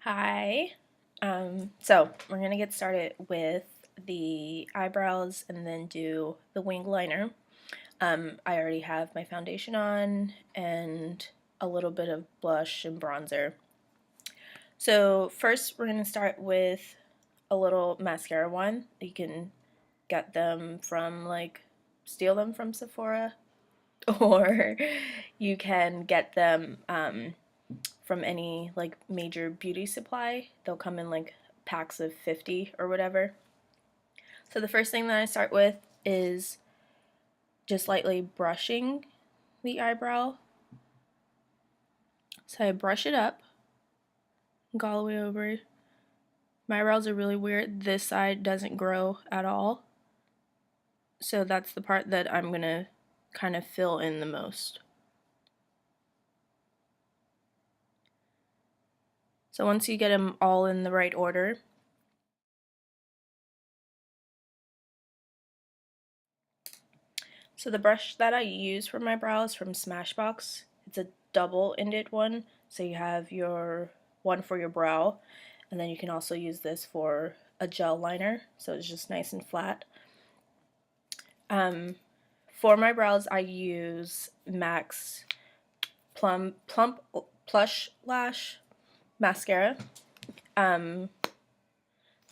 Hi. So we're gonna get started with the eyebrows and then do the wing liner. I already have my foundation on and a little bit of blush and bronzer. So first we're gonna start with a little mascara one. You can get them from steal them from Sephora or you can get them from any major beauty supply. They'll come in packs of 50 or whatever. So the first thing that I start with is just lightly brushing the eyebrow. So I brush it up, go all the way over. My eyebrows are really weird. This side doesn't grow at all. So that's the part that I'm going to kind of fill in the most. So once you get them all in the right order, so the brush that I use for my brows from Smashbox, it's a double-ended one. So you have your one for your brow, and then you can also use this for a gel liner. So it's just nice and flat. For my brows, I use MAC's Plump Plush Lash mascara. I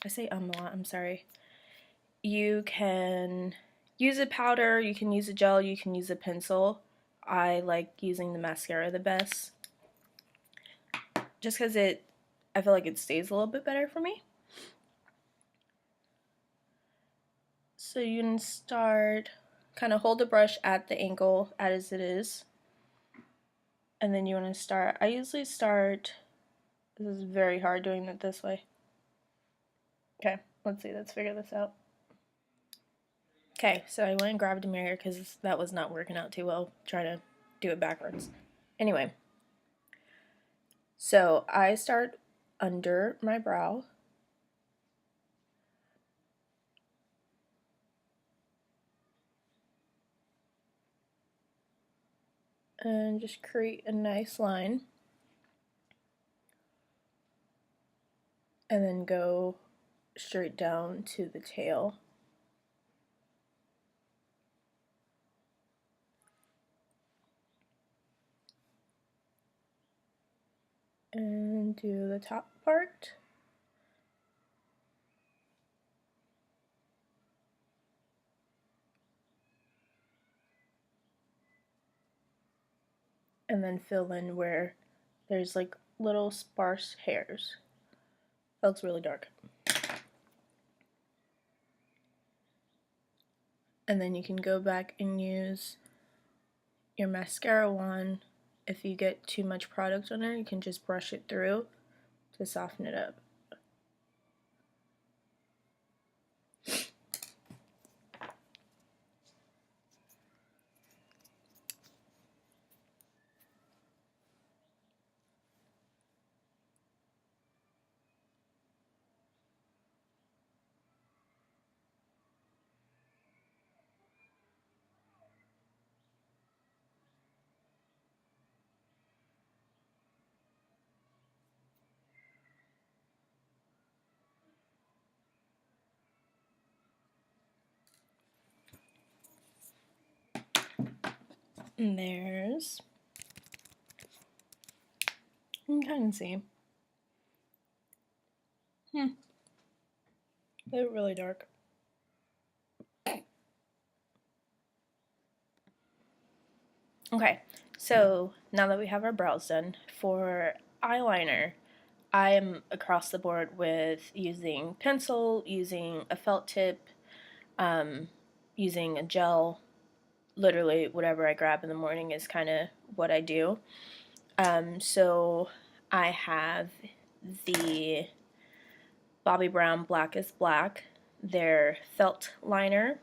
say a lot, I'm sorry. You can use a powder, you can use a gel, you can use a pencil. I like using the mascara the best, just because I feel like it stays a little bit better for me. So you can start, kind of hold the brush at the ankle as it is, and then you want to start, I usually start, this is very hard doing it this way. Okay, let's see, let's figure this out. Okay, so I went and grabbed a mirror because that was not working out too well, trying to do it backwards. Anyway, so I start under my brow. And just create a nice line. And then go straight down to the tail. And do the top part. And then fill in where there's like little sparse hairs. That looks really dark. And then you can go back and use your mascara wand. If you get too much product on there, you can just brush it through to soften it up. And there's, you can kind of see. They're really dark. Okay, so now that we have our brows done, for eyeliner, I am across the board with using pencil, using a felt tip, using a gel. Literally, whatever I grab in the morning is kind of what I do. So I have the Bobbi Brown Black is Black, their felt liner,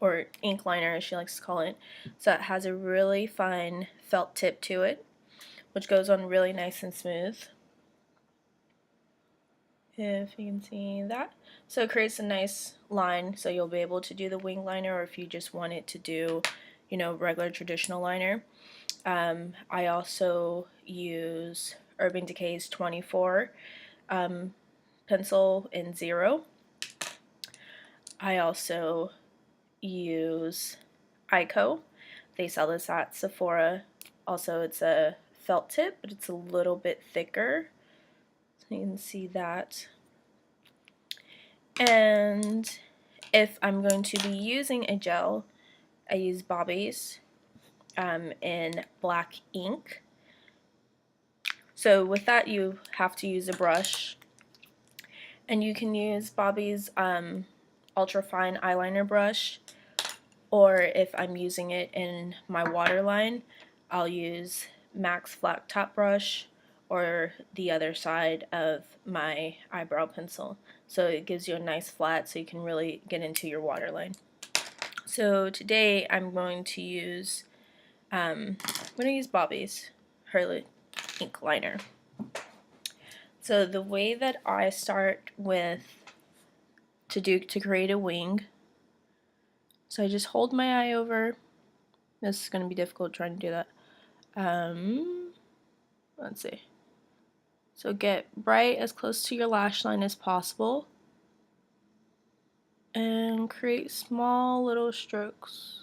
or ink liner as she likes to call it. So it has a really fine felt tip to it, which goes on really nice and smooth. If you can see that. So it creates a nice line, so you'll be able to do the wing liner, or if you just want it to do, regular traditional liner. I also use Urban Decay's 24 pencil in 0. I also use Ico. They sell this at Sephora. Also, it's a felt tip, but it's a little bit thicker. So you can see that. And if I'm going to be using a gel, I use Bobbi's in black ink. So with that, you have to use a brush. And you can use Bobbi's ultra fine eyeliner brush, or if I'm using it in my waterline, I'll use MAC's flat top brush or the other side of my eyebrow pencil. So it gives you a nice flat so you can really get into your waterline. So today I'm going to use Bobbi's her ink liner. So the way that I start with to create a wing, so I just hold my eye over. This is going to be difficult trying to do that. Let's see. So get right as close to your lash line as possible and create small little strokes.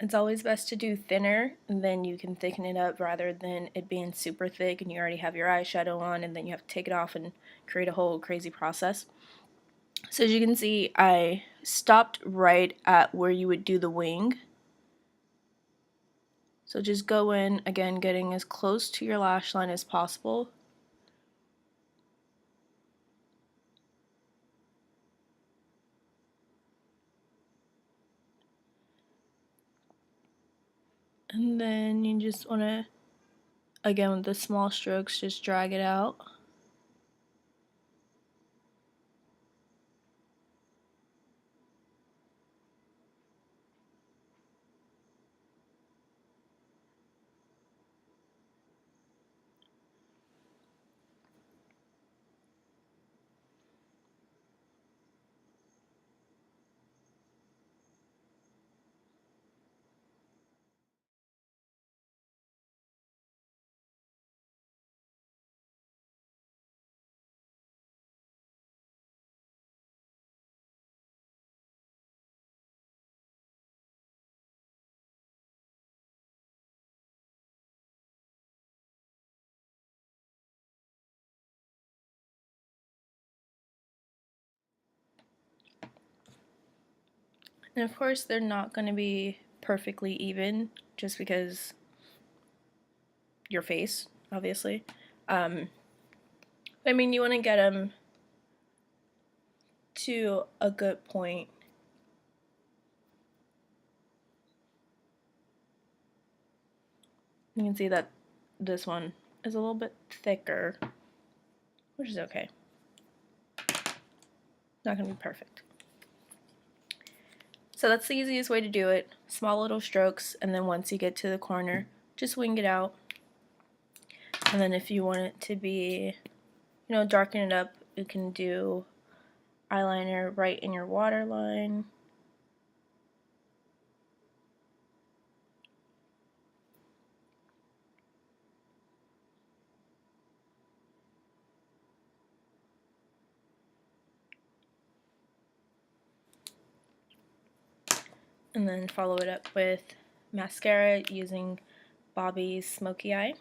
It's always best to do thinner, and then you can thicken it up rather than it being super thick and you already have your eyeshadow on and then you have to take it off and create a whole crazy process. So as you can see, I stopped right at where you would do the wing. So just go in, again, getting as close to your lash line as possible. And then you just want to, again with the small strokes, just drag it out. And of course they're not going to be perfectly even just because your face, obviously. I mean, you want to get them to a good point. You can see that this one is a little bit thicker, which is okay. Not going to be perfect. So that's the easiest way to do it. Small little strokes, and then once you get to the corner, just wing it out. And then if you want it to be, darken it up, you can do eyeliner right in your waterline. And then follow it up with mascara using Bobbi's Smoky Eye.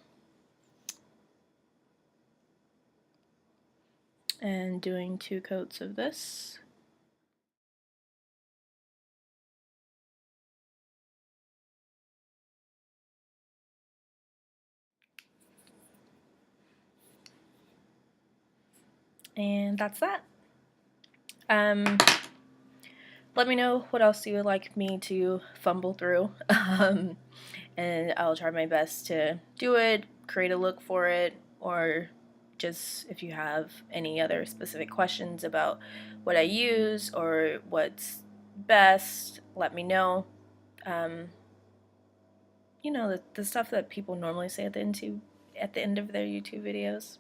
And doing 2 coats of this. And that's that. Let me know what else you would like me to fumble through. And I'll try my best to do it, create a look for it, or just if you have any other specific questions about what I use or what's best, let me know. Um, you know, the stuff that people normally say at the end of their YouTube videos.